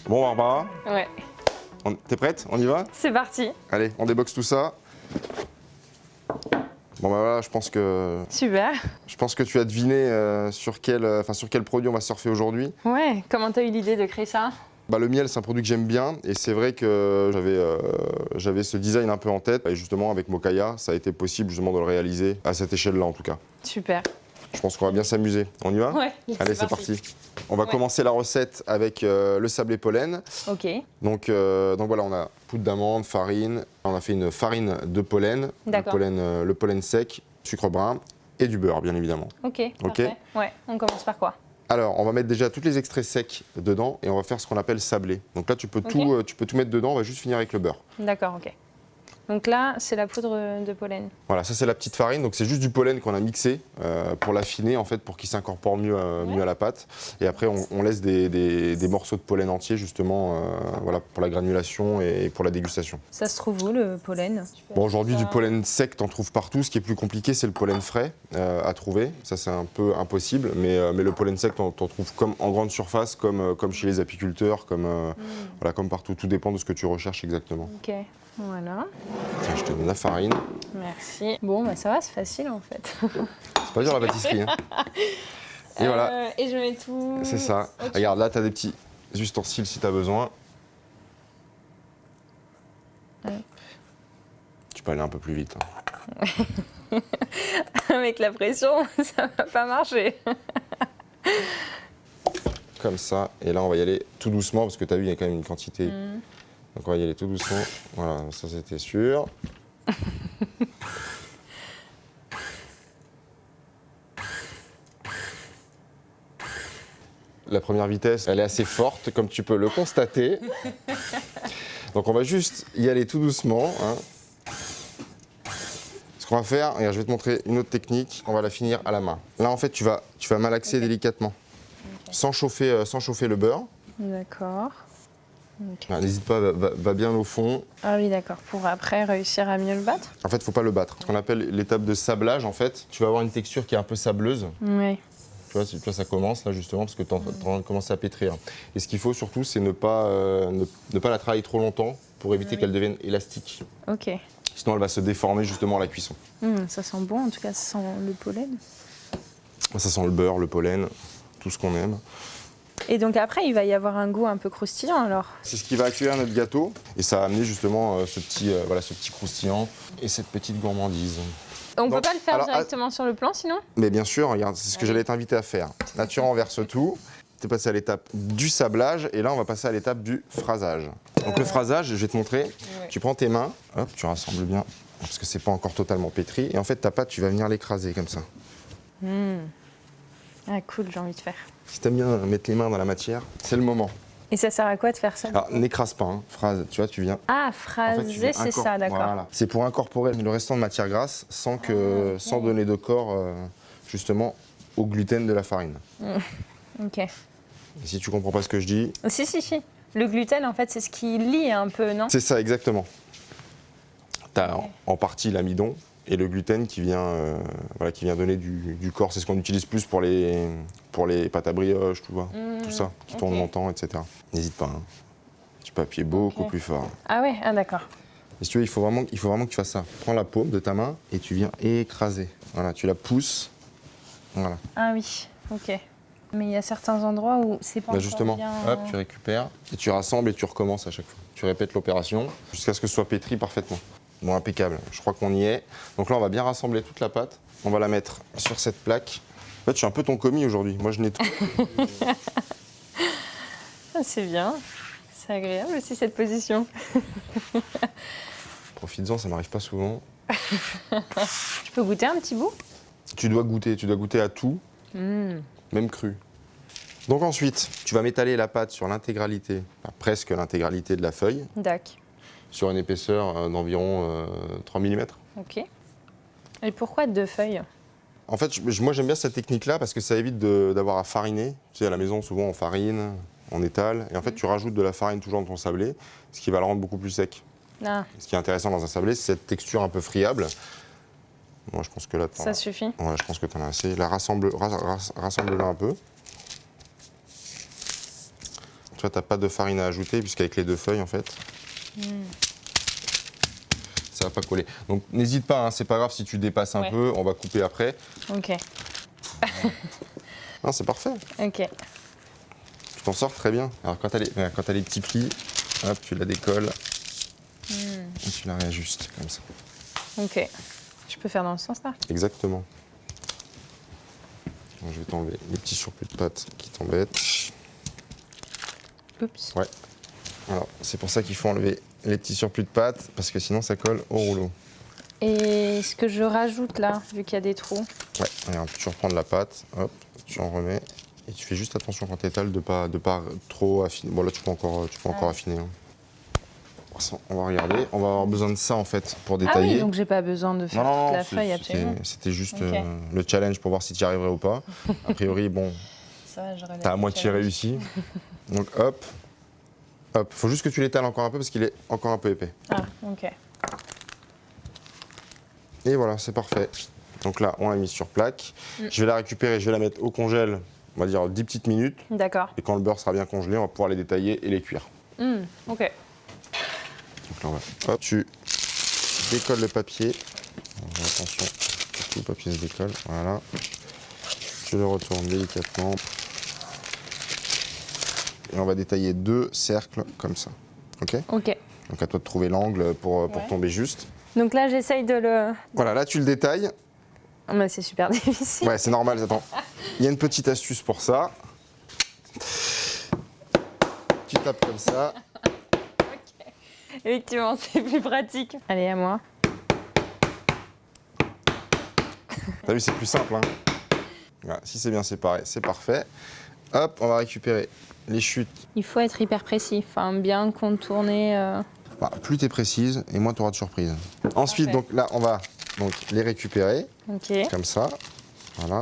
Bon Barbara, Ouais, t'es prête? On y va? c'est parti. Allez, on déboxe tout ça. Bon bah voilà, je pense que Super. tu as deviné sur quel produit on va surfer aujourd'hui. Ouais, comment t'as eu l'idée de créer ça? Bah, le miel, c'est un produit que j'aime bien et c'est vrai que j'avais ce design un peu en tête. Et justement, avec Mokaya, ça a été possible justement de le réaliser à cette échelle-là en tout cas. Super. Je pense qu'on va bien s'amuser. On y va? Ouais, Allez, c'est parti. On va commencer la recette avec le sablé pollen. Ok, Donc voilà, on a poudre d'amande, farine. On a fait une farine de pollen, D'accord. le pollen sec, sucre brun et du beurre, bien évidemment. ok, parfait. Ouais, on commence par quoi? Alors, on va mettre déjà tous les extraits secs dedans et on va faire ce qu'on appelle sablé. Donc là, tu peux tout mettre dedans, on va juste finir avec le beurre. D'accord, ok. Donc là, c'est la poudre de pollen. Voilà, ça c'est la petite farine, donc c'est juste du pollen qu'on a mixé pour l'affiner en fait, pour qu'il s'incorpore mieux à la pâte. Et après, on laisse des morceaux de pollen entiers justement voilà, pour la granulation et pour la dégustation. Ça se trouve où, le pollen? Bon, aujourd'hui, du pollen sec, t'en trouves partout. Ce qui est plus compliqué, c'est le pollen frais à trouver. Ça, c'est un peu impossible, mais le pollen sec, t'en trouves comme en grande surface, comme chez les apiculteurs, voilà, comme partout. Tout dépend de ce que tu recherches exactement. Ok, voilà. Tiens, je te donne la farine. Merci. Bon, bah ça va, c'est facile en fait. C'est pas dur la pâtisserie. Hein. Et voilà. Et je mets tout. C'est ça. Ok. Regarde, là, tu as des petits ustensiles si tu as besoin. Hop. Tu peux aller un peu plus vite. Hein. Avec la pression, ça va pas marcher. Comme ça. Et là, on va y aller tout doucement parce que tu as vu, il y a quand même une quantité. Donc, on va y aller tout doucement. Voilà, ça, c'était sûr. La première vitesse, elle est assez forte, comme tu peux le constater. Donc on va juste y aller tout doucement. Hein. Ce qu'on va faire, regarde, je vais te montrer une autre technique. On va la finir à la main. Là, en fait, tu vas malaxer délicatement, sans chauffer le beurre. D'accord. Ok. N'hésite pas, va bien au fond. Ah oui, d'accord. Pour après réussir à mieux le battre? En fait, il ne faut pas le battre. Ce qu'on appelle l'étape de sablage, en fait, tu vas avoir une texture qui est un peu sableuse. Oui. Tu vois, ça commence là justement parce que tu es en train de commencer à pétrir. Et ce qu'il faut surtout, c'est ne pas la travailler trop longtemps pour éviter qu'elle devienne élastique. Ok. Sinon, elle va se déformer justement à la cuisson. Ça sent bon, en tout cas, ça sent le pollen. Ça sent le beurre, le pollen, tout ce qu'on aime. Et donc après, il va y avoir un goût un peu croustillant alors? C'est ce qui va accueillir notre gâteau et ça va amener justement ce petit croustillant et cette petite gourmandise. On peut Donc, pas le faire alors, directement sur le plan sinon? Mais bien sûr, regarde, c'est ce que j'allais t'inviter à faire. Là, tu renverses tout. Tu es passé à l'étape du sablage et là, on va passer à l'étape du phrasage. Donc le phrasage, je vais te montrer. Ouais. Tu prends tes mains, hop, tu rassembles bien parce que c'est pas encore totalement pétri. Et en fait, ta pâte, tu vas venir l'écraser comme ça. Ah cool, j'ai envie de faire. Si t'aimes bien mettre les mains dans la matière, c'est le moment. Et ça sert à quoi de faire ça? Alors, n'écrase pas, hein. Phrase, tu vois, tu viens. Ah, En fait, tu phraser, viens c'est ça, d'accord. Voilà. C'est pour incorporer le restant de matière grasse sans donner de corps justement au gluten de la farine. Ok. Et si tu comprends pas ce que je dis, Si. Le gluten, en fait, c'est ce qui lie un peu, non? c'est ça exactement. Tu as en partie l'amidon et le gluten qui vient donner du corps. C'est ce qu'on utilise plus pour les pâtes à brioche, tu vois, tout ça, qui tourne longtemps, etc. N'hésite pas, hein. Tu peux appuyer beaucoup plus fort. Ah ouais, ah d'accord. Et si tu veux, il faut vraiment que tu fasses ça. Prends la paume de ta main et tu viens écraser. Voilà, tu la pousses. Voilà. Ah oui, ok. Mais il y a certains endroits où c'est pas Bah encore justement, bien... hop, tu récupères et tu rassembles et tu recommences à chaque fois. Tu répètes l'opération jusqu'à ce que ce soit pétri parfaitement. Bon, impeccable, je crois qu'on y est. Donc là, on va bien rassembler toute la pâte. On va la mettre sur cette plaque. En fait, je suis un peu ton commis aujourd'hui. Moi, je nettoie. Ah, c'est bien. C'est agréable aussi, cette position. Profites-en, ça m'arrive pas souvent. Je peux goûter un petit bout? Tu dois goûter à tout, même cru. Donc ensuite, tu vas m'étaler la pâte sur l'intégralité, enfin, presque l'intégralité de la feuille, D'accord. sur une épaisseur d'environ 3 mm. Ok. Et pourquoi 2 feuilles? En fait, moi j'aime bien cette technique-là parce que ça évite d'avoir à fariner. Tu sais, à la maison, souvent on farine, on étale, et en fait tu rajoutes de la farine toujours dans ton sablé, ce qui va le rendre beaucoup plus sec. Ah, Ce qui est intéressant dans un sablé, c'est cette texture un peu friable. Moi je pense que là, ça suffit? ouais, je pense que tu en as assez. Là, rassemble-la un peu. tu vois, tu n'as pas de farine à ajouter, puisqu'avec les 2 feuilles, en fait, ça va pas coller. Donc n'hésite pas, hein, c'est pas grave si tu dépasses un peu, on va couper après. Ok. Non, c'est parfait. Ok. Tu t'en sors très bien. Alors quand tu as les petits plis, hop, tu la décolles et tu la réajustes comme ça. Ok. Je peux faire dans ce sens-là? Exactement. Donc, je vais t'enlever les petits surplus de pâte qui t'embêtent. Oups. Ouais. Alors, c'est pour ça qu'il faut enlever les petits surplus de pâte, parce que sinon ça colle au rouleau. Et ce que je rajoute là, vu qu'il y a des trous? Ouais, regarde, tu reprends de la pâte, hop, tu en remets, et tu fais juste attention quand tu étales de pas trop affiner. Bon là tu peux encore affiner. Hein. On va regarder, on va avoir besoin de ça en fait pour détailler. Ah oui, donc j'ai pas besoin de faire toute la feuille absolument. C'était juste le challenge pour voir si tu y arriverais ou pas. A priori, bon, t'as à moitié réussi. Donc hop, hop, faut juste que tu l'étales encore un peu parce qu'il est encore un peu épais. Ah, ok. Et voilà, c'est parfait. Donc là, on l'a mis sur plaque. Je vais la récupérer, je vais la mettre au congèle, on va dire 10 petites minutes. D'accord. Et quand le beurre sera bien congelé, on va pouvoir les détailler et les cuire. Ok. Donc là, hop, tu décolles le papier. Attention, que tout le papier se décolle. Voilà. Tu le retournes délicatement. Et on va détailler 2 cercles comme ça. Ok? Ok. Donc à toi de trouver l'angle pour tomber juste. Donc là, j'essaye de le... Voilà, là tu le détailles. Oh, mais c'est super difficile. Ouais, c'est normal, attends. Il y a une petite astuce pour ça. Tu tapes comme ça. Effectivement, c'est plus pratique. Allez, à moi. T'as vu, c'est plus simple. Hein. Voilà, si c'est bien séparé, c'est parfait. Hop, on va récupérer les chutes. Il faut être hyper précis, enfin bien contourner. Bah, plus t'es précise, et moins t'auras de surprise. Ensuite, donc là, on va les récupérer, comme ça. Voilà.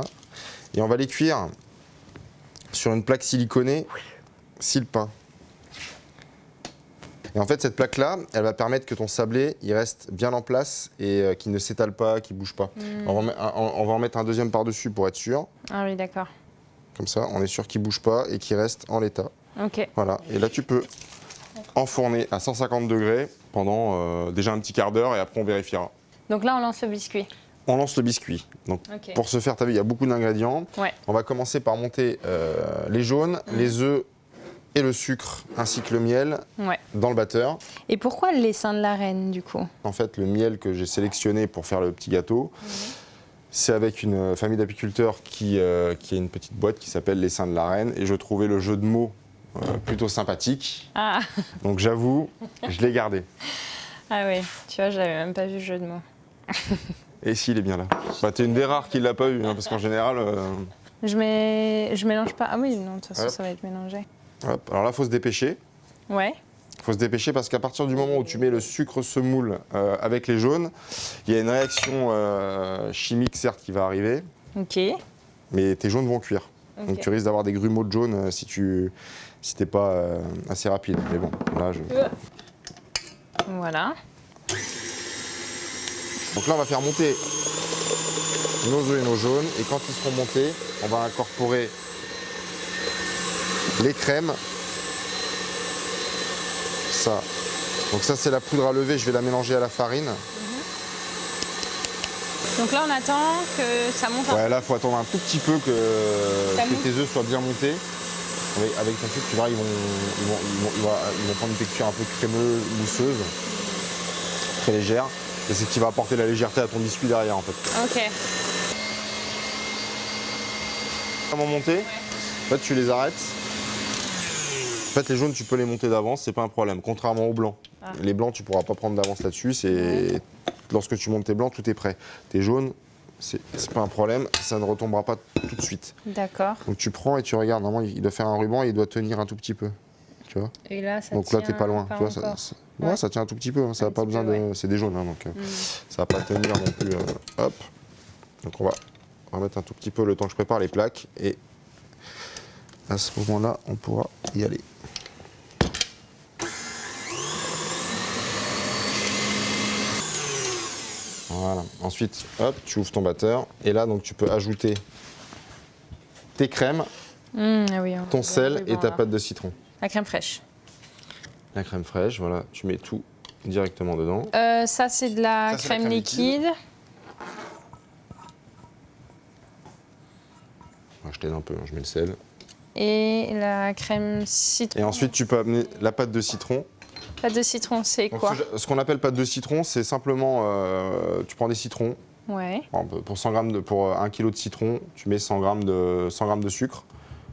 Et on va les cuire sur une plaque siliconée, sile-pain. Et en fait, cette plaque-là, elle va permettre que ton sablé, il reste bien en place et qu'il ne s'étale pas, qu'il ne bouge pas. On va en mettre un deuxième par-dessus pour être sûr. Ah oui, d'accord. Comme ça, on est sûr qu'il ne bouge pas et qu'il reste en l'état. Ok. Voilà. Et là, tu peux enfourner à 150 degrés pendant déjà un petit quart d'heure et après, on vérifiera. Donc là, on lance le biscuit. On lance le biscuit. Donc, pour ce faire, tu as vu, il y a beaucoup d'ingrédients. Ouais. On va commencer par monter les jaunes, les œufs et le sucre, ainsi que le miel, dans le batteur. Et pourquoi les seins de la reine, du coup? En fait, le miel que j'ai sélectionné pour faire le petit gâteau, c'est avec une famille d'apiculteurs qui a une petite boîte qui s'appelle les seins de la reine. Et je trouvais le jeu de mots plutôt sympathique. Ah. Donc j'avoue, je l'ai gardé. Ah oui, tu vois, j'avais même pas vu le jeu de mots. Et s'il est bien là. Bah, t'es une des rares qui l'a pas eu, hein, parce qu'en général... Je mélange pas. Ah oui, non, de toute façon, ça va être mélangé. Hop. Alors là, il faut se dépêcher. Ouais. Il faut se dépêcher parce qu'à partir du moment où tu mets le sucre semoule avec les jaunes, il y a une réaction chimique, certes, qui va arriver. Ok. Mais tes jaunes vont cuire. Okay. Donc tu risques d'avoir des grumeaux de jaune si t'es pas assez rapide. Mais bon, là, Voilà. Donc là, on va faire monter nos œufs et nos jaunes. Et quand ils seront montés, on va incorporer les crèmes. Ça. Donc ça, c'est la poudre à lever. Je vais la mélanger à la farine. Donc là, on attend que ça monte un peu. Ouais, là, il faut attendre un tout petit peu que tes œufs soient bien montés. Avec ton sucre, tu verras, ils vont prendre une texture un peu crémeuse, mousseuse, très légère. Et c'est ce qui va apporter la légèreté à ton biscuit derrière, en fait. Ok. Comment monter? En fait, tu les arrêtes. En fait, les jaunes, tu peux les monter d'avance, c'est pas un problème, contrairement aux blancs. Ah. Les blancs, tu pourras pas prendre d'avance là-dessus. Lorsque tu montes tes blancs, tout est prêt. Tes jaunes, c'est pas un problème, ça ne retombera pas tout de suite. D'accord. Donc tu prends et tu regardes, normalement, il doit faire un ruban et il doit tenir un tout petit peu. Tu vois? Et là, ça donc tient là, t'es pas loin. Pas tu vois, ouais, ça tient un tout petit peu. Hein, ça n'a pas besoin de. C'est des jaunes, hein, donc ça va pas tenir non plus. Hop. Donc on va remettre un tout petit peu le temps que je prépare les plaques et à ce moment-là, on pourra y aller. Voilà. Ensuite, hop, tu ouvres ton batteur et là, donc tu peux ajouter tes crèmes, ton sel et ta pâte de citron. La crème fraîche. La crème fraîche, voilà, tu mets tout directement dedans. Ça, c'est de la crème liquide. Je t'aide un peu, hein, je mets le sel. Et la crème citron. Et ensuite, tu peux amener la pâte de citron. Pâte de citron, c'est Donc, quoi? ce qu'on appelle pâte de citron, c'est simplement, tu prends des citrons. Ouais. Pour 100 grammes pour 1 kg de citron, tu mets 100 grammes de sucre.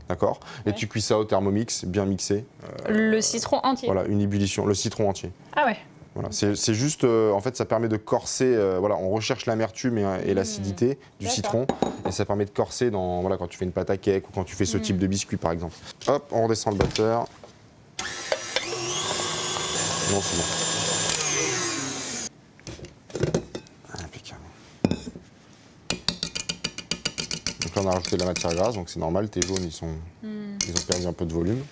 D'accord. Et Ouais. tu cuis ça au Thermomix, bien mixé. Le citron entier. Voilà, une ébullition, le citron entier. Ah ouais. Voilà, c'est juste, en fait, ça permet de corser. Voilà, on recherche l'amertume et l'acidité du D'accord. citron, et ça permet de corser dans, voilà, quand tu fais une pâte à cake ou quand tu fais ce type de biscuit, par exemple. Hop, on redescend le batteur. Non, c'est bon. Impeccable. Donc là, on a rajouté de la matière grasse, donc c'est normal. Tes jaunes, ils ont perdu un peu de volume.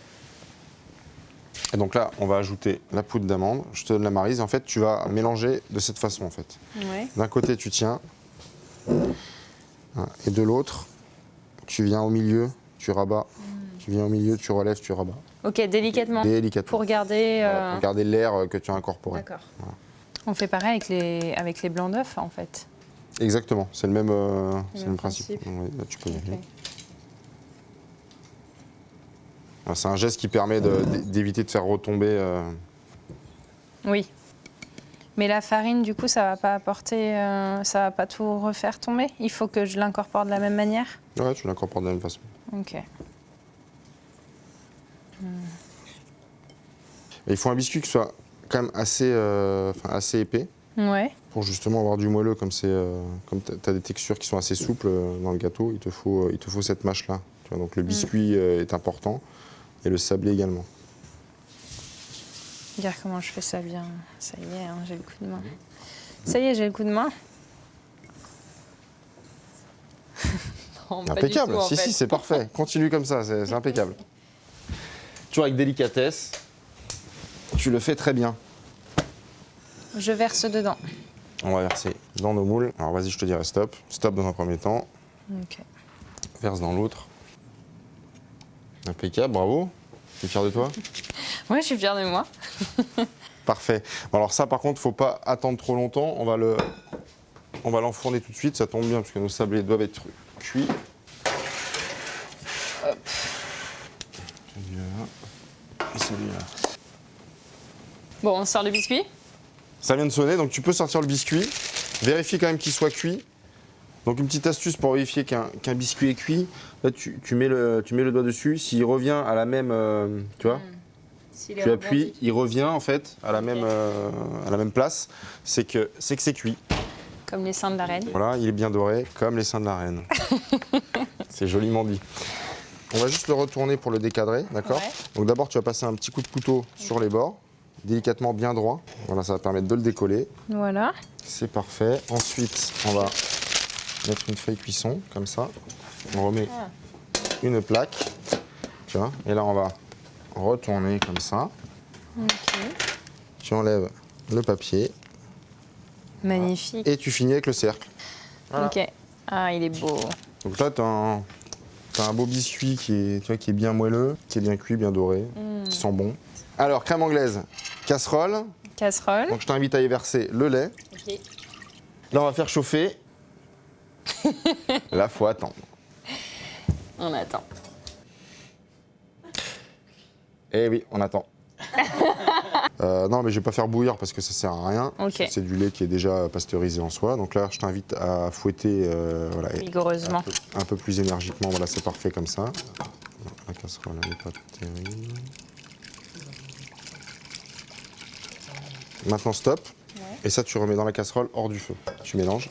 Et donc là, on va ajouter la poudre d'amande. Je te donne la maryse. En fait, tu vas mélanger de cette façon, en fait. Ouais. D'un côté, tu tiens. Et de l'autre, tu viens au milieu, tu rabats. Tu viens au milieu, tu relèves, tu rabats. Ok, délicatement. Délicatement. Pour garder. Voilà, pour garder l'air que tu as incorporé. D'accord. Voilà. On fait pareil avec les blancs d'œufs, en fait. Exactement, c'est le même, c'est le même même principe. principe. Ouais, là, tu peux y aller. Ok. Voilà, c'est un geste qui permet d'éviter de faire retomber. Oui. Mais la farine, du coup, ça va pas apporter, ça va pas tout refaire tomber. Il faut que je l'incorpore de la même manière. Ouais, tu l'incorpores de la même façon. Ok. Et il faut un biscuit qui soit quand même assez épais Ouais. pour justement avoir du moelleux. Comme tu as des textures qui sont assez souples dans le gâteau, il te faut cette mâche-là. Tu vois, donc le biscuit est important et le sablé également. Dire comment je fais ça bien. Ça y est, hein, j'ai le coup de main. Ça y est, j'ai le coup de main. Non, pas du Impeccable, tout, en si, fait. c'est parfait. Continue comme ça, c'est impeccable. Toujours avec délicatesse. Tu le fais très bien. Je verse dedans. On va verser dans nos moules. Alors vas-y, je te dirai stop. Stop dans un premier temps. Ok. Verse dans l'autre. Impeccable, bravo. Tu es fier de toi? Ouais, je suis fière de moi. Parfait. Bon, alors ça, par contre, faut pas attendre trop longtemps. On va l'enfourner tout de suite. Ça tombe bien parce que nos sablés doivent être cuits. Hop. Celui-là. Et celui-là. Bon, on sort le biscuit. Ça vient de sonner, donc tu peux sortir le biscuit. Vérifie quand même qu'il soit cuit. Donc une petite astuce pour vérifier qu'un biscuit est cuit. Là, tu mets le doigt dessus. S'il revient à la même, tu vois, tu appuies, il revient en fait à la même place. C'est que c'est cuit. Comme les seins de la reine. Voilà, il est bien doré, comme les seins de la reine. C'est joliment dit. On va juste le retourner pour le décadrer, d'accord? Ouais. Donc d'abord, tu vas passer un petit coup de couteau sur les bords, délicatement bien droit. Voilà, ça va permettre de le décoller. Voilà. C'est parfait. Ensuite, on va mettre une feuille cuisson, comme ça. On remet une plaque, tu vois. Et là, on va retourner comme ça. Ok. Tu enlèves le papier Magnifique. et tu finis avec le cercle. Voilà. Ok. Ah, il est beau. Donc là, tu as un beau biscuit qui est bien moelleux, qui est bien cuit, bien doré, qui sent bon. Alors, crème anglaise, casserole. Casserole. Donc je t'invite à y verser le lait. Ok. Là, on va faire chauffer. Là, faut attendre. On attend. Eh oui, on attend. Non, mais je vais pas faire bouillir parce que ça sert à rien. Ok. C'est du lait qui est déjà pasteurisé en soi. Donc là, je t'invite à fouetter voilà, Vigoureusement. un peu plus énergiquement. Voilà, c'est parfait comme ça. La casserole, elle n'est pas terrible. Maintenant, stop. Ouais. Et ça, tu remets dans la casserole hors du feu. Tu mélanges.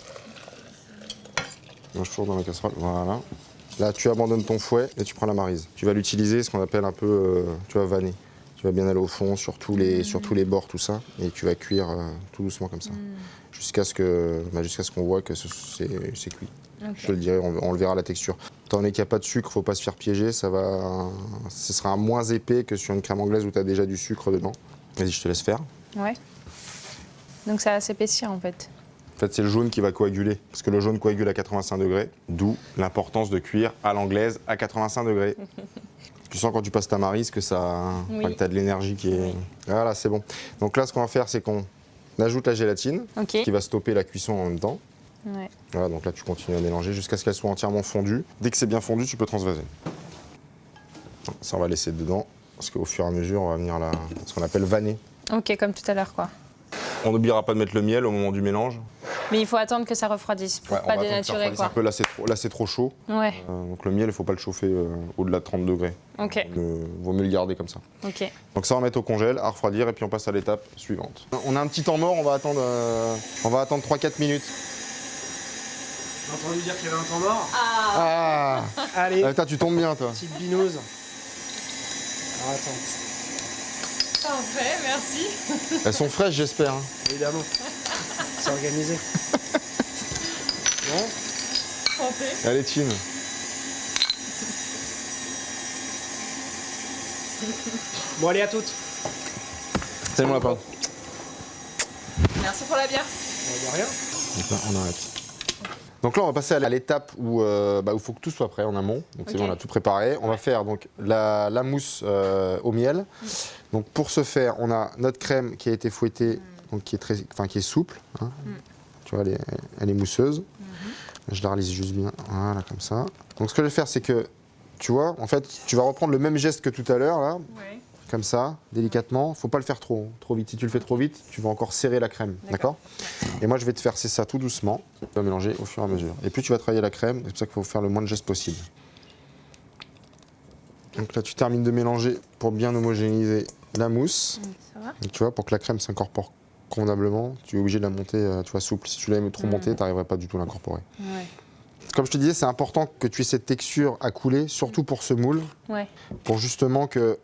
Mélange toujours dans la casserole. Voilà. Là, tu abandonnes ton fouet et tu prends la maryse. Tu vas l'utiliser, ce qu'on appelle un peu, tu vas vanner. Tu vas bien aller au fond, sur tous les bords, tout ça. Et tu vas cuire tout doucement comme ça. Jusqu'à ce qu'on voit que c'est cuit. Ok. Je te le dirai, on le verra la texture. Tant qu'il n'y a pas de sucre, faut pas se faire piéger. Ce sera moins épais que sur une crème anglaise où tu as déjà du sucre dedans. Vas-y, je te laisse faire. Ouais. Donc ça va s'épaissir en fait. En fait, c'est le jaune qui va coaguler, parce que le jaune coagule à 85 degrés, d'où l'importance de cuire à l'anglaise à 85 degrés. Tu sens quand tu passes ta maryse que ça, Oui. enfin, que t'as de l'énergie qui est... Oui. Voilà, c'est bon. Donc là, ce qu'on va faire, c'est qu'on ajoute la gélatine, Ok. qui va stopper la cuisson en même temps. Ouais. Voilà, donc là, tu continues à mélanger jusqu'à ce qu'elle soit entièrement fondue. Dès que c'est bien fondu, tu peux transvaser. Ça, on va laisser dedans, parce qu'au fur et à mesure, on va venir ce qu'on appelle vanner. Ok, comme tout à l'heure, quoi. On n'oubliera pas de mettre le miel au moment du mélange. Mais il faut attendre que ça refroidisse pour Ouais, on pas va attendre que ça dénaturer, refroidisse quoi. un peu, là, c'est trop chaud. Ouais, Donc le miel, il ne faut pas le chauffer au-delà de 30 degrés. ok, Vaut mieux le garder comme ça. ok. Donc ça, on va mettre au congèle, à refroidir, et puis on passe à l'étape suivante. On a un petit temps mort, on va attendre 3-4 minutes. J'ai entendu dire qu'il y avait un temps mort. Ah, Allez, Putain, tu tombes bien, toi. petite binouse. Alors attends, Parfait, merci. Elles sont fraîches, j'espère. Hein. évidemment. C'est organisé. Bon, Santé. Allez, team. bon allez à toutes. Salut mon lapin. Merci pour la bière. De rien. Donc là, on arrête. Donc là, on va passer à l'étape où il faut que tout soit prêt en amont. Donc c'est Ok. bon, on a tout préparé. On va faire donc la mousse au miel. Donc pour ce faire, on a notre crème qui a été fouettée, donc qui est souple. Hein. Tu vois, elle est mousseuse. Je la relise juste bien. Voilà, comme ça. Donc ce que je vais faire, c'est que, tu vois, en fait, tu vas reprendre le même geste que tout à l'heure, là. Ouais. Comme ça, délicatement. Faut pas le faire trop vite. Si tu le fais trop vite, tu vas encore serrer la crème. D'accord. Et moi, je vais te faire ça tout doucement. Tu vas mélanger au fur et à mesure. Et plus tu vas travailler la crème, c'est pour ça qu'il faut faire le moins de gestes possible. Donc là, tu termines de mélanger pour bien homogénéiser la mousse. Ça va. Et tu vois, pour que la crème s'incorpore convenablement, tu es obligé de la monter, tu vois, souple. Si tu la mets trop montée, tu n'arriverais pas du tout à l'incorporer. Ouais. Comme je te disais, c'est important que tu aies cette texture à couler, surtout pour ce moule, Ouais. pour justement que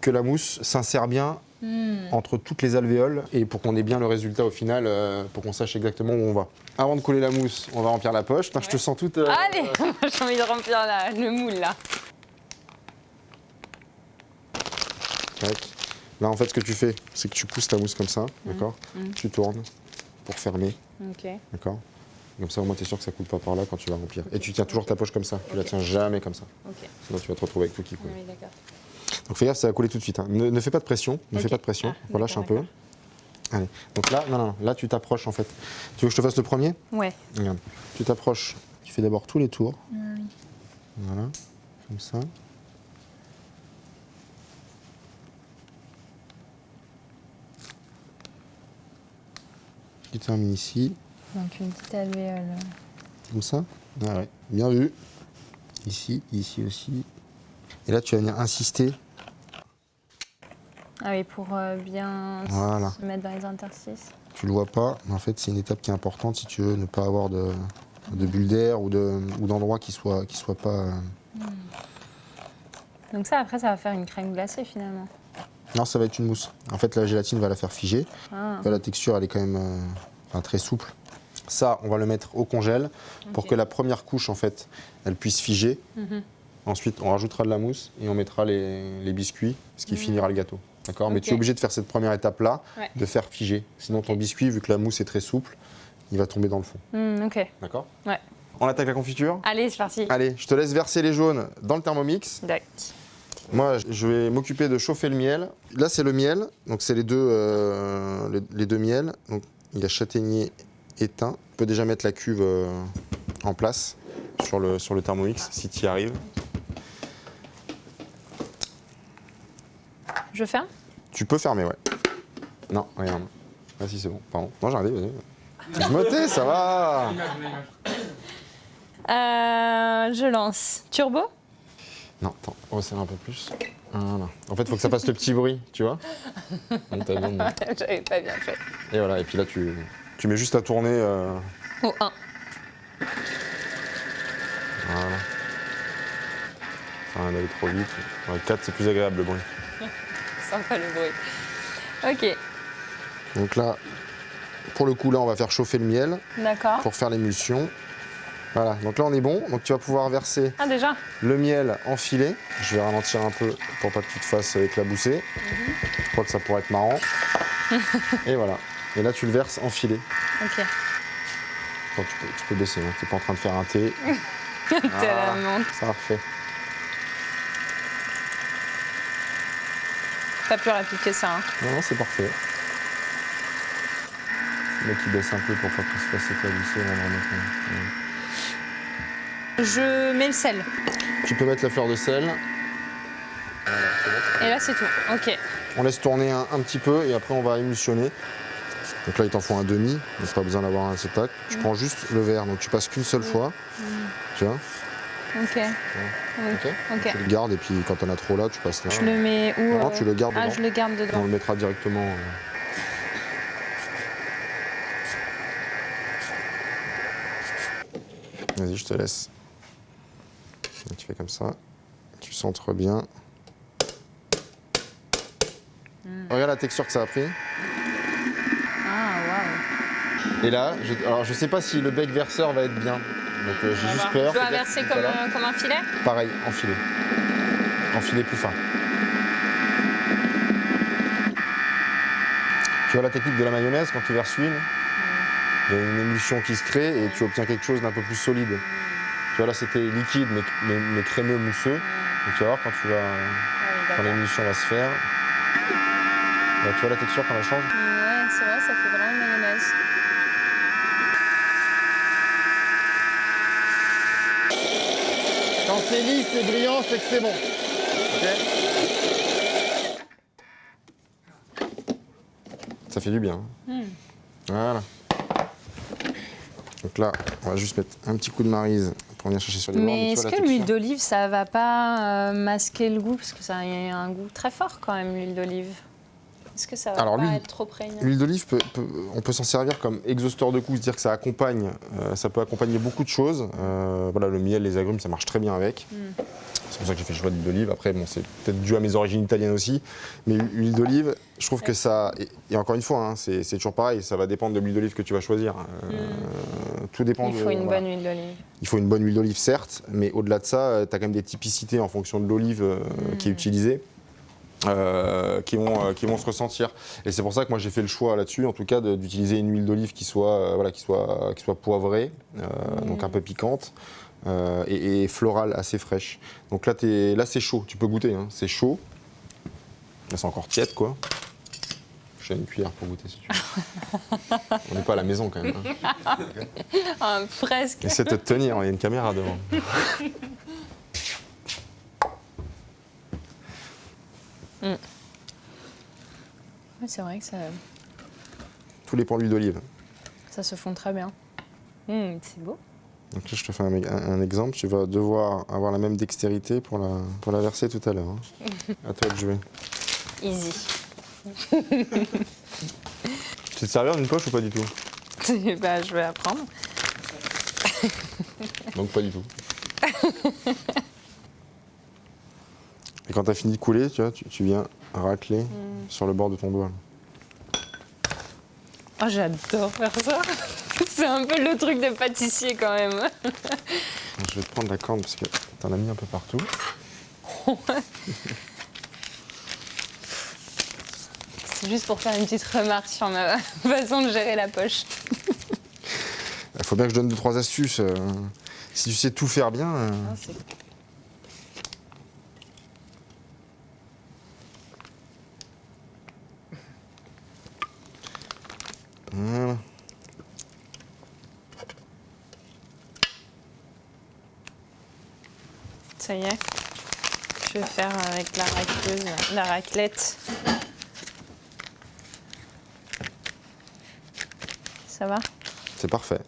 la mousse s'insère bien entre toutes les alvéoles et pour qu'on ait bien le résultat au final, pour qu'on sache exactement où on va. Avant de couler la mousse, on va remplir la poche. Putain, je te sens toute... Allez, j'ai envie de remplir le moule, là. Tac. Là, en fait, ce que tu fais, c'est que tu pousses ta mousse comme ça, d'accord. Tu tournes pour fermer, Ok. d'accord. Comme ça, au moins, tu es sûr que ça ne coule pas par là quand tu vas remplir. Et tu tiens toujours ta poche comme ça. Tu la tiens jamais comme ça. Ok. Sinon, tu vas te retrouver avec tout qui coule. Oui, d'accord. Donc, fais gaffe, ça va couler tout de suite. Hein. Ne fais pas de pression. Ne Ok. fais pas de pression. Ah, Relâche un d'accord, peu. Allez. Donc là, non. Là, tu t'approches, en fait. Tu veux que je te fasse le premier? Ouais. Regarde. Tu t'approches. Tu fais d'abord tous les tours. Voilà. Comme ça. Tu termines ici. Donc une petite alvéole. Comme ça. Ah ouais. Bien vu. Ici, ici aussi. Et là, tu vas venir insister. Ah oui, pour bien Voilà. se mettre dans les interstices. Tu le vois pas, mais en fait, c'est une étape qui est importante si tu veux ne pas avoir de bulles d'air ou d'endroits qui soient pas. Donc ça, après, ça va faire une crème glacée, finalement. Non, ça va être une mousse. En fait, la gélatine va la faire figer. Ah. Là, la texture, elle est quand même très souple. Ça, on va le mettre au congèle pour Ok. que la première couche, en fait, elle puisse figer. Ensuite, on rajoutera de la mousse et on mettra les biscuits, ce qui finira le gâteau. D'accord. Mais Ok. tu es obligé de faire cette première étape-là, Ouais. de faire figer. Sinon, ton biscuit, vu que la mousse est très souple, il va tomber dans le fond. Ok. D'accord. Ouais. On attaque la confiture. Allez, c'est parti. Allez, je te laisse verser les jaunes dans le Thermomix. Dac. Moi, je vais m'occuper de chauffer le miel. Là, c'est le miel. Donc, c'est les deux miels. Donc, il y a châtaignier et thym. Tu peux déjà mettre la cuve en place sur le Thermomix, si tu y arrives. Je ferme? Tu peux fermer, ouais. Non, regarde. Ah si, c'est bon. Pardon. Non, j'ai regardé, vas-y. Je me tais, ça va. Je lance. Turbo? Non, attends, resserre un peu plus. Voilà. En fait, il faut que ça fasse le petit bruit, tu vois. Donc, t'as bien- J'avais pas bien fait. Et voilà, et puis là, tu mets juste à tourner. Au 1. Voilà. Ça va aller trop vite. Ouais, 4, c'est plus agréable le bruit. Sympa le bruit. Ok. Donc là, pour le coup, là, on va faire chauffer le miel D'accord. pour faire l'émulsion. Voilà, donc là, on est bon. Donc tu vas pouvoir verser Ah, déjà? le miel en filet. Je vais ralentir un peu pour pas que tu te fasses éclabousser. Je crois que ça pourrait être marrant. Et voilà. Et là, tu le verses en filet. Ok. Donc, tu peux baisser, hein. Tu n'es pas en train de faire un thé. T'es à la menthe. Parfait. Pas plus rapide que ça. Hein. Non, c'est parfait. Le mec qui baisse un peu pour pas qu'on se fasse éclabousser avant de remettre. Je mets le sel. Tu peux mettre la fleur de sel. Et là, c'est tout. Ok. On laisse tourner un petit peu et après on va émulsionner. Donc là, il t'en faut un demi, donc pas besoin d'avoir un cétac. Tu prends juste le verre, donc tu passes qu'une seule fois. Tu vois? Ok. Ok. Tu le gardes et puis quand t'en as trop là, tu passes là. Je le mets où Non, tu le gardes dedans. Ah, je le garde Et on dedans. le mettra directement. Vas-y, je te laisse. Et tu fais comme ça. Tu centres bien. Regarde la texture que ça a pris. Ah, waouh. Et là, alors je sais pas si le bec verseur va être bien. Donc j'ai juste peur. Je dois verser comme un filet? Pareil, enfilé. Enfilé plus fin. Tu vois la technique de la mayonnaise quand tu verses l'huile? Il y a une émulsion qui se crée et tu obtiens quelque chose d'un peu plus solide. Tu vois là c'était liquide mais crémeux, mousseux. Donc tu vas voir quand l'émulsion va se faire. Là, tu vois la texture quand elle change? Ouais, c'est vrai, ça fait vraiment mayonnaise. Quand c'est lisse et brillant, c'est que c'est bon. Ok. Ça fait du bien. Voilà. Donc là, on va juste mettre un petit coup de maryse pour venir chercher sur les bords. Mais tu est-ce vois que la l'huile texture d'olive, ça va pas masquer le goût? Parce que ça a un goût très fort quand même, l'huile d'olive. Est-ce que ça va Alors, pas l'huile- être trop prégnant? L'huile d'olive, on peut s'en servir comme exhausteur de goût, c'est-à-dire que ça accompagne, ça peut accompagner beaucoup de choses. Voilà, le miel, les agrumes, ça marche très bien avec. C'est pour ça que j'ai fait le choix de l'huile d'olive. Après, bon, c'est peut-être dû à mes origines italiennes aussi. Mais l'huile d'olive, je trouve que ça... Et encore une fois, hein, c'est toujours pareil, ça va dépendre de l'huile d'olive que tu vas choisir. Tout dépend Il faut une voilà. bonne huile d'olive. Il faut une bonne huile d'olive, certes, mais au-delà de ça, tu as quand même des typicités en fonction de l'olive qui est utilisée. Qui vont se ressentir. Et c'est pour ça que moi j'ai fait le choix là-dessus, en tout cas, d'utiliser une huile d'olive qui soit, qui soit poivrée, donc un peu piquante, et florale, assez fraîche. Donc là, c'est chaud, tu peux goûter, hein, c'est chaud. Là, c'est encore tiède, quoi. J'ai une cuillère pour goûter si tu veux. On n'est pas à la maison quand même. Hein. Ah, presque. Essaie de te tenir, il y a une caméra devant. Ouais, c'est vrai que Tout dépend de l'huile d'olive. ça se fond très bien. C'est beau. Donc là, je te fais un exemple. Tu vas devoir avoir la même dextérité pour la verser tout à l'heure. Hein. À toi de jouer. Easy. Tu sais te servir d'une poche ou pas du tout? Bah, je vais apprendre. Donc pas du tout. Et quand tu as fini de couler, tu vois, tu viens racler sur le bord de ton doigt. Oh, j'adore faire ça. C'est un peu le truc de pâtissier quand même. Je vais te prendre la corne parce que t'en as mis un peu partout. C'est juste pour faire une petite remarque sur ma façon de gérer la poche. Il faut bien que je donne 2-3 astuces. Si tu sais tout faire bien. Ah, c'est... Voilà. Ça y est. Je vais faire avec la racleuse, la raclette. Ça va? C'est parfait.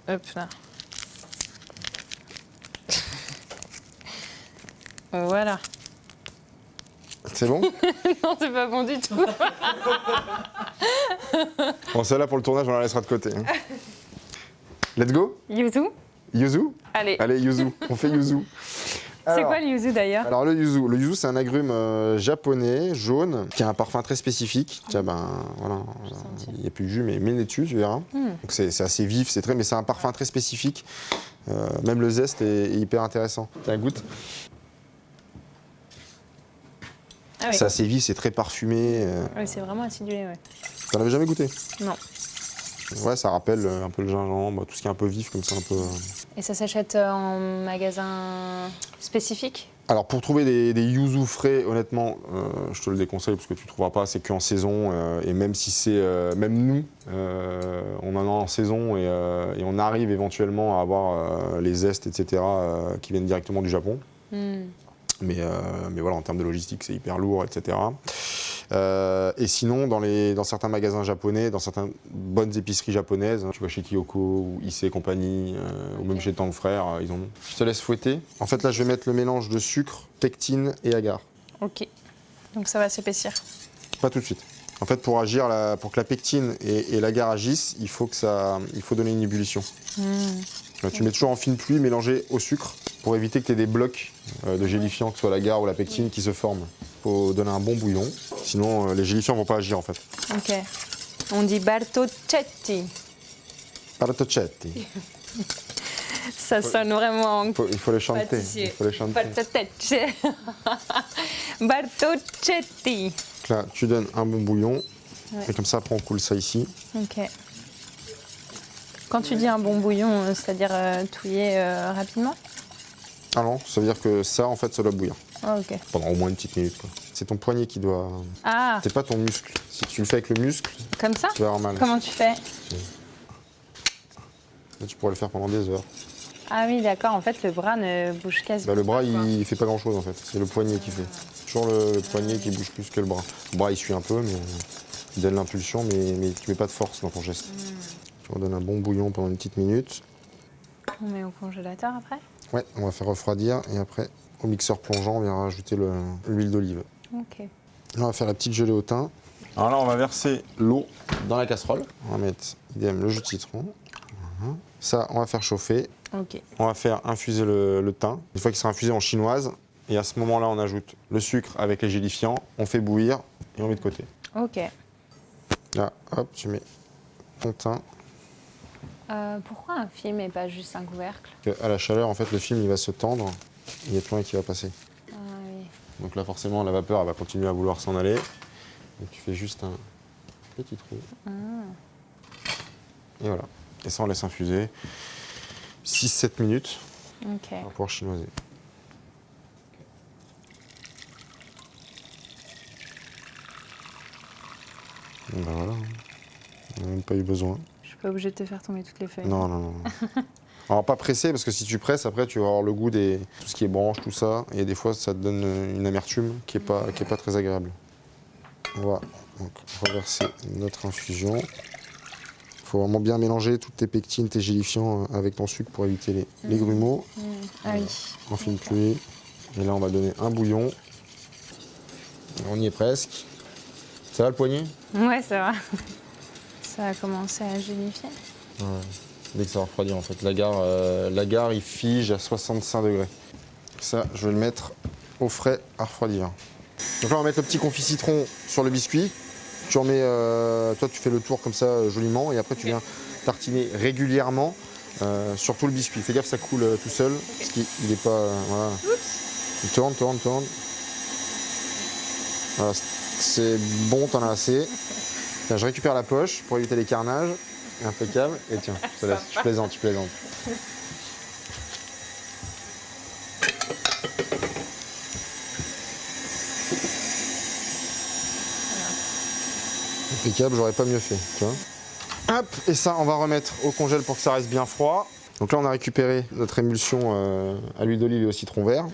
Hop là. Voilà. C'est bon? Non, c'est pas bon du tout. Bon, celle-là pour le tournage, on la laissera de côté. Hein. Let's go? Yuzu? Yuzu? Allez. Allez, yuzu. On fait yuzu. C'est quoi le yuzu d'ailleurs? Alors le yuzu c'est un agrume japonais, jaune, qui a un parfum très spécifique. Tiens, ben voilà, il n'y a plus de jus, mais mets-les dessus, tu verras. Donc c'est assez vif, mais c'est un parfum très spécifique. Même le zeste est hyper intéressant. Tiens, goûte. Ah oui. C'est assez vif, c'est très parfumé. Oui, c'est vraiment acidulé, ouais. T'en avais jamais goûté? Non. Ouais, ça rappelle un peu le gingembre, tout ce qui est un peu vif comme ça, un peu. Et ça s'achète en magasin spécifique? Alors pour trouver des yuzu frais, honnêtement, je te le déconseille parce que tu ne trouveras pas, c'est qu'en saison. Et même si c'est, même nous, on en a en saison et on arrive éventuellement à avoir les zestes, etc., qui viennent directement du Japon. Mais voilà, en termes de logistique, c'est hyper lourd, etc. Et sinon, dans certains magasins japonais, dans certaines bonnes épiceries japonaises, tu vas chez Kyoko ou Issei et compagnie, ou même chez Tang Frères, ils en ont. Je te laisse fouetter. En fait, là, je vais mettre le mélange de sucre, pectine et agar. Ok. Donc ça va s'épaissir. Pas tout de suite. En fait, pour agir, pour que la pectine et l'agar agissent, il faut donner une ébullition. Tu mets toujours en fine pluie mélangé au sucre pour éviter que tu aies des blocs de gélifiants, que ce soit l'agar ou la pectine, qui se forment. Il faut donner un bon bouillon, sinon les gélifiants ne vont pas agir en fait. Ok. On dit Bartocetti. Bartocetti. Ça sonne vraiment Il faut les chanter. pâtissier. Il faut les chanter. Bartocetti. Bartocetti. Donc là, tu donnes un bon bouillon, et comme ça, après, on coule ça ici. Ok. Quand tu dis un bon bouillon, c'est-à-dire touiller rapidement? Ah non, ça veut dire que ça, en fait, ça doit bouillir. Ah, ok. Pendant au moins une petite minute, quoi. C'est ton poignet qui doit... Ah, C'est pas ton muscle. Si tu le fais avec le muscle, comme ça? tu vas avoir mal. Comment tu fais? Là, tu pourrais le faire pendant des heures. Ah oui, d'accord. En fait, le bras ne bouge quasiment Le bras, pas, quoi. il fait pas grand-chose, en fait. C'est le poignet qui fait. Toujours le poignet qui bouge plus que le bras. Le bras, il suit un peu, mais il donne l'impulsion, mais tu mets pas de force dans ton geste. Tu redonnes un bon bouillon pendant une petite minute. On met au congélateur après? Ouais, on va faire refroidir et après, au mixeur plongeant, on vient rajouter l'huile d'olive. Ok. Là, on va faire la petite gelée au thym. Alors là, on va verser l'eau dans la casserole. On va mettre, idem, le jus de citron. Voilà. Ça, on va faire chauffer. Ok. On va faire infuser le thym. Une fois qu'il sera infusé en chinoise, et à ce moment-là, on ajoute le sucre avec les gélifiants, on fait bouillir et on met de côté. Ok. Là, hop, tu mets ton thym. Pourquoi un film et pas juste un couvercle? À la chaleur, en fait, le film, il va se tendre. Il y a plus rien qui va passer. Ah oui. Donc là, forcément, la vapeur, elle va continuer à vouloir s'en aller. Donc tu fais juste un petit trou. Et voilà. Et ça, on laisse infuser 6-7 minutes. Ok. On va pouvoir chinoiser. Ben voilà. On n'a même pas eu besoin. Je suis pas obligée de te faire tomber toutes les feuilles. Non, non, non. Alors pas presser, parce que si tu presses, après tu vas avoir le goût des tout ce qui est branche, tout ça, et des fois ça te donne une amertume qui est pas très agréable. On va donc reverser notre infusion. Il faut vraiment bien mélanger toutes tes pectines, tes gélifiants avec ton sucre pour éviter les grumeaux. Ah oui. En fine pluie. Et là on va donner un bouillon. On y est presque. Ça va le poignet? Ouais, ça va. Ça a commencé à gélifier. Ouais. Dès que ça va refroidir en fait. L'agar il fige à 65 degrés. Ça, je vais le mettre au frais à refroidir. Donc là on va mettre le petit confit citron sur le biscuit. Tu en mets, toi tu fais le tour comme ça joliment et après tu viens tartiner régulièrement sur tout le biscuit. Fais gaffe, ça coule tout seul parce qu'il est pas, voilà. Tu tournes. Voilà, c'est bon, t'en as assez. Tiens, je récupère la poche pour éviter les carnages. Impeccable. Et tiens, je te laisse. Je plaisante. Impeccable, j'aurais pas mieux fait, tu vois. Hop, et ça, on va remettre au congèle pour que ça reste bien froid. Donc là, on a récupéré notre émulsion à l'huile d'olive et au citron vert.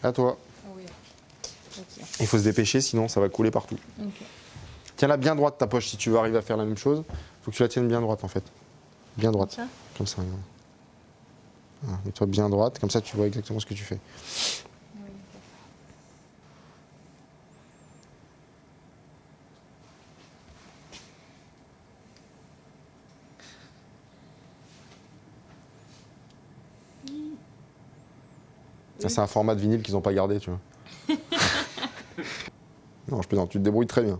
À toi. Oui. Ok. Il faut se dépêcher, sinon ça va couler partout. Ok. Tiens-la bien droite ta poche si tu veux arriver à faire la même chose. Il faut que tu la tiennes bien droite en fait. Bien droite. Comme ça. Voilà. Mets-toi bien droite, comme ça tu vois exactement ce que tu fais. Ça, c'est un format de vinyle qu'ils n'ont pas gardé, tu vois. Non, je plaisante, tu te débrouilles très bien.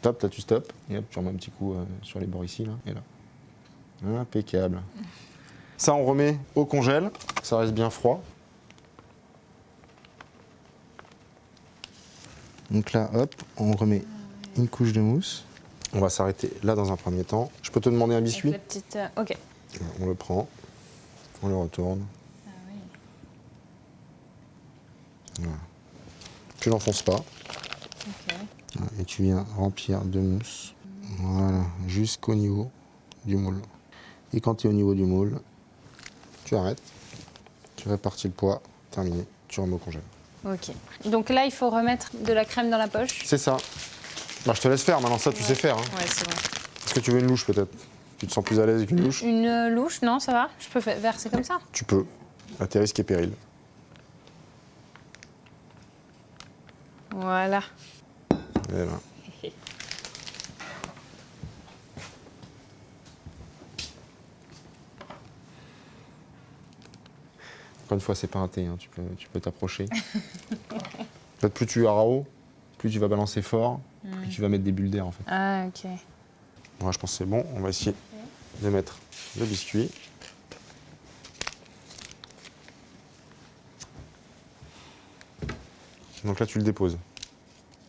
Stop, là tu stops. Et hop, tu remets un petit coup sur les bords ici, là, et là. Impeccable. Ça, on remet au congèle. Ça reste bien froid. Donc là, hop, on remet une couche de mousse. On va s'arrêter là dans un premier temps. Je peux te demander un biscuit? Avec la petite, ok. On le prend, on le retourne. Ah oui. Voilà. Tu l'enfonces pas. Ok. Et tu viens remplir de mousse. Voilà, jusqu'au niveau du moule. Et quand tu es au niveau du moule, tu arrêtes. Tu répartis le poids. Terminé. Tu remets au congèle. Ok. Donc là, il faut remettre de la crème dans la poche. C'est ça. Bah, je te laisse faire. Maintenant, ça, tu sais faire. Hein. Ouais, c'est bon. Est-ce que tu veux une louche, peut-être? Tu te sens plus à l'aise avec une louche? Une louche, non, ça va? Je peux verser comme ça? Tu peux. À tes risques et périls. Voilà. Et là. Encore une fois, c'est pas un thé, hein. Tu peux t'approcher. En fait, plus tu as haut, plus tu vas balancer fort, plus tu vas mettre des bulles d'air en fait. Ah, ok. Moi, je pense que c'est bon. On va essayer de mettre le biscuit. Donc là, tu le déposes.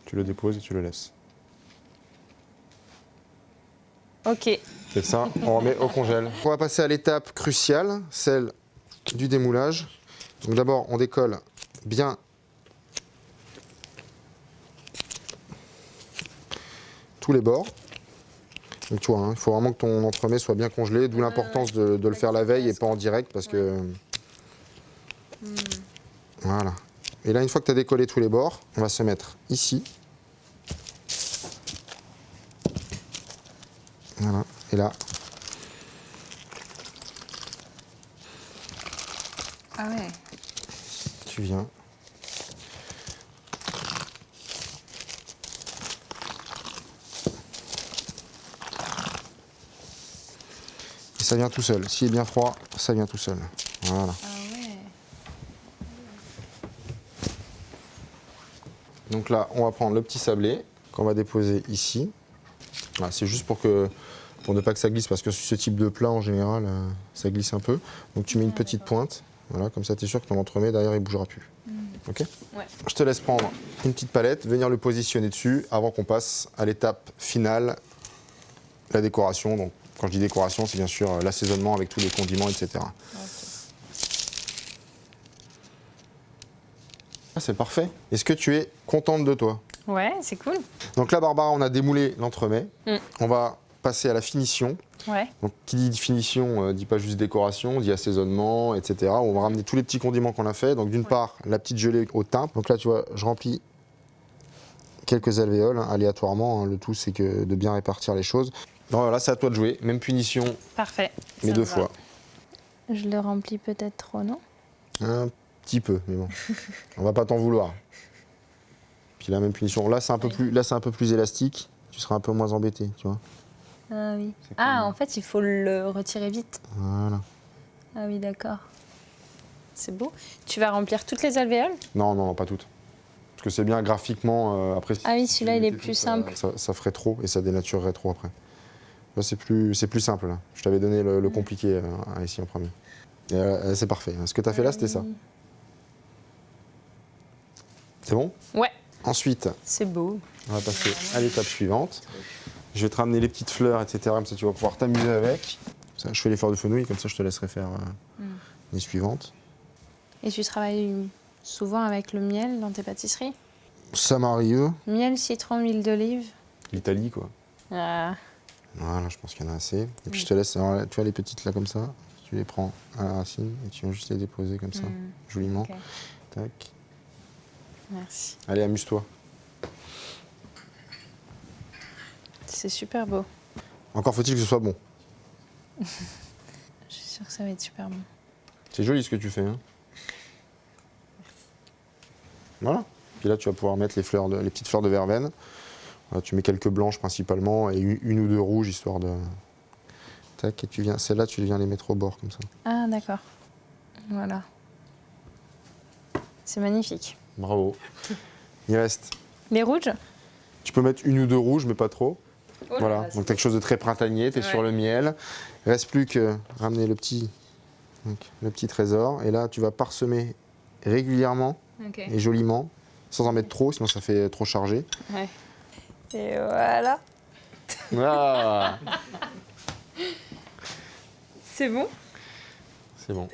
Tu le déposes et tu le laisses. Ok. C'est ça, on remet au congèle. On va passer à l'étape cruciale, celle du démoulage. Donc d'abord, on décolle bien tous les bords. Donc tu vois, hein, il faut vraiment que ton entremets soit bien congelé, d'où l'importance de le faire la veille et pas en direct parce que... Voilà. Et là, une fois que tu as décollé tous les bords, on va se mettre ici. Voilà. Et là, Ah ouais. tu viens. Et ça vient tout seul. S'il est bien froid, ça vient tout seul. Voilà. Ah ouais. Donc là, on va prendre le petit sablé qu'on va déposer ici. Voilà, c'est juste pour ne pas que ça glisse, parce que sur ce type de plat, en général, ça glisse un peu. Donc tu mets une petite pointe. Voilà, comme ça, tu es sûr que ton entremets, derrière, il ne bougera plus. Ok? Ouais. Je te laisse prendre une petite palette, venir le positionner dessus avant qu'on passe à l'étape finale, la décoration. Donc, quand je dis décoration, c'est bien sûr l'assaisonnement avec tous les condiments, etc. Ok. Ah, c'est parfait. Est-ce que tu es contente de toi? Ouais, c'est cool. Donc là, Barbara, on a démoulé l'entremet. Mm. On va passer à la finition. Ouais. Donc, qui dit finition, dit pas juste décoration, dit assaisonnement, etc. On va ramener tous les petits condiments qu'on a fait. Donc, d'une part, la petite gelée au thym. Donc là, tu vois, je remplis quelques alvéoles, hein, aléatoirement. Hein. Le tout, c'est que de bien répartir les choses. Donc voilà, c'est à toi de jouer. Même punition, Parfait. mais Ça deux me va. fois. Je le remplis peut-être trop, non? Un petit peu, mais bon. On va pas t'en vouloir. Puis la même punition. Là, c'est un peu plus élastique. Tu seras un peu moins embêté, tu vois. Ah oui. C'est Ah, comme- en fait, il faut le retirer vite. Voilà. Ah oui, d'accord. C'est beau. Tu vas remplir toutes les alvéoles? Non, non, pas toutes. Parce que c'est bien graphiquement, après... si Ah oui, tu celui-là, il est mettais plus tout, simple. Ça ferait trop et ça dénaturerait trop après. Là, c'est plus simple, là. Je t'avais donné le compliqué ici en premier. Et, c'est parfait. Ce que tu as fait là, c'était ça. C'est bon? Ouais, Ensuite, c'est beau. on va passer à l'étape suivante. Je vais te ramener les petites fleurs, etc. Comme ça, tu vas pouvoir t'amuser avec. Ça, je fais les fleurs de fenouil, comme ça, je te laisserai faire les suivantes. Et tu travailles souvent avec le miel dans tes pâtisseries? Ça m'arrive. Miel, citron, huile d'olive. L'Italie, quoi. Ah, Voilà, je pense qu'il y en a assez. Et puis je te laisse, alors, là, tu vois les petites là comme ça, tu les prends à la racine et tu viens juste les déposer comme ça, joliment. ok. Tac. Merci. Allez, amuse-toi. C'est super beau. Encore faut-il que ce soit bon. Je suis sûre que ça va être super bon. C'est joli ce que tu fais. Hein. Voilà. Puis là, tu vas pouvoir mettre les petites fleurs de verveine. Voilà, tu mets quelques blanches principalement et une ou deux rouges, histoire de... Tac, et celles-là, tu viens les mettre au bord comme ça. Ah, d'accord. Voilà. C'est magnifique. Bravo. Il reste... Les rouges? Tu peux mettre 1 ou 2 rouges, mais pas trop. Oh là Voilà, là, donc c'est quelque chose de très printanier, tu es Ouais. sur le miel. Il reste plus que ramener le petit trésor. Et là, tu vas parsemer régulièrement Ok. et joliment, sans en mettre trop, sinon ça fait trop chargé. Ouais. Et voilà. Ah, C'est bon? c'est bon.